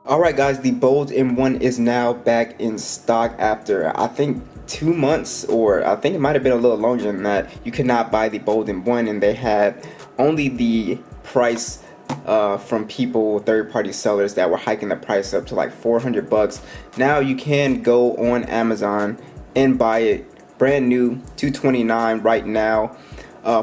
Alright guys, the Bold M1 is now back in stock after I think 2 months, or I think it might have been a little longer than that. You could not buy the Bold M1 and they had only the price from people, third-party sellers that were hiking the price up to like 400 bucks. Now you can go on Amazon and buy it brand new, 229 right now.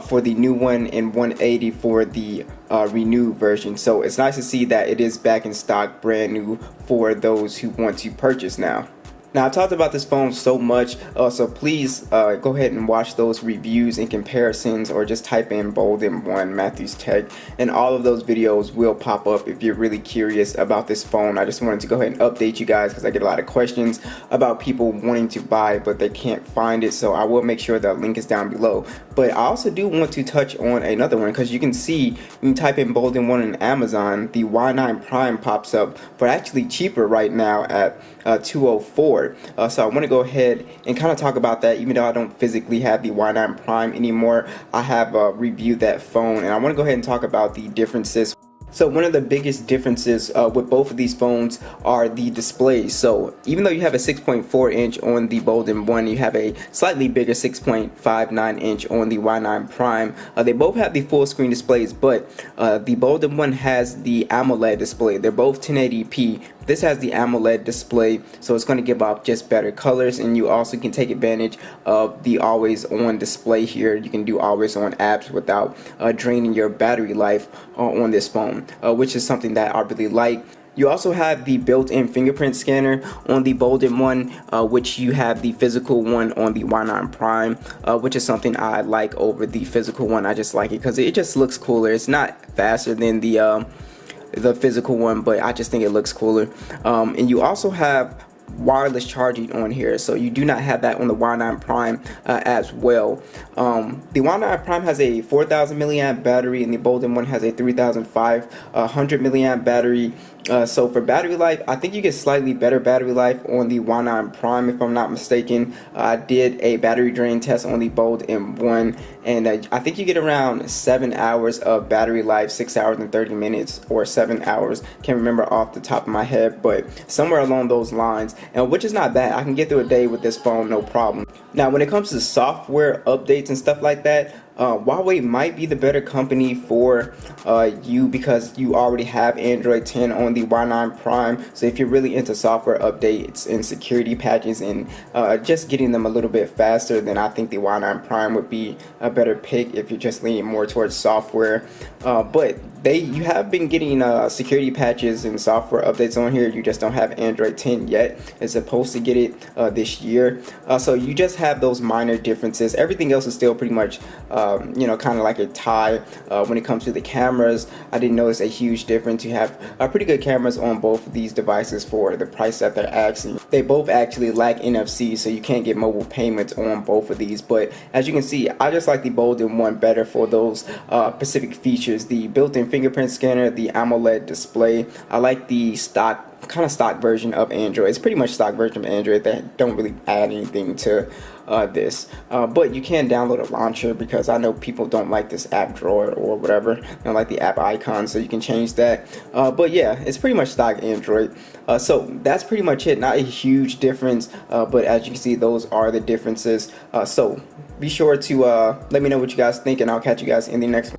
For the new one and 180 for the renewed version. So it's nice to see that it is back in stock, brand new, for those who want to purchase now. Now, I've talked about this phone so much, so please go ahead and watch those reviews and comparisons, or just type in Bold M1 Matthews Tech, and all of those videos will pop up if you're really curious about this phone. I just wanted to go ahead and update you guys because I get a lot of questions about people wanting to buy it but they can't find it, so I will make sure the link is down below. But I also do want to touch on another one, because you can see when you type in Bold M1 on Amazon, the Y9 Prime pops up for actually cheaper right now at $204. So I want to go ahead and kind of talk about that. Even though I don't physically have the Y9 Prime anymore, I have reviewed that phone, and I want to go ahead and talk about the differences. So one of the biggest differences with both of these phones are the displays. So even though you have a 6.4 inch on the Bold M1, you have a slightly bigger 6.59 inch on the Y9 Prime. They both have the full screen displays, but the Bold M1 has the AMOLED display. They're both 1080p. This has the AMOLED display, so it's going to give off just better colors, and you also can take advantage of the always on display here. You can do always on apps without draining your battery life on this phone, which is something that I really like. You also have the built-in fingerprint scanner on the Bold M1, which you have the physical one on the Y9 Prime, which is something I like over the physical one. I just like it because it just looks cooler. It's not faster than the physical one, but I just think it looks cooler. And you also have wireless charging on here, so you do not have that on the Y9 Prime as well. The Y9 Prime has a 4,000 milliamp battery, and the Bold M1 has a 3,500 milliamp battery. So for battery life, I think you get slightly better battery life on the Y9 Prime, if I'm not mistaken. I did a battery drain test on the Bold M1, and I think you get around 7 hours of battery life, 6 hours and 30 minutes, or 7 hours. Can't remember off the top of my head, but somewhere along those lines, and which is not bad. I can get through a day with this phone, no problem. Now, when it comes to software updates and stuff like that, Huawei might be the better company for you, because you already have Android 10 on the Y9 Prime. So if you're really into software updates and security patches and just getting them a little bit faster, then I think the Y9 Prime would be a better pick if you're just leaning more towards software. But you have been getting security patches and software updates on here. You just don't have Android 10 yet. It's supposed to get it this year. So you just have those minor differences. Everything else is still pretty much kind of like a tie. When it comes to the cameras, I didn't notice a huge difference. You have pretty good cameras on both of these devices for the price that they're asking. They both actually lack NFC, so you can't get mobile payments on both of these. But as you can see, I just like the Bold M1 better for those specific features: the built-in fingerprint scanner, the AMOLED display. I like the kind of stock version of Android. It's pretty much stock version of Android. They don't really add anything to this, but you can download a launcher, because I know people don't like this app drawer or whatever. They don't like the app icon, so you can change that. But yeah, it's pretty much stock Android. So that's pretty much it. Not a huge difference, but as you can see, those are the differences. So be sure to let me know what you guys think, and I'll catch you guys in the next one.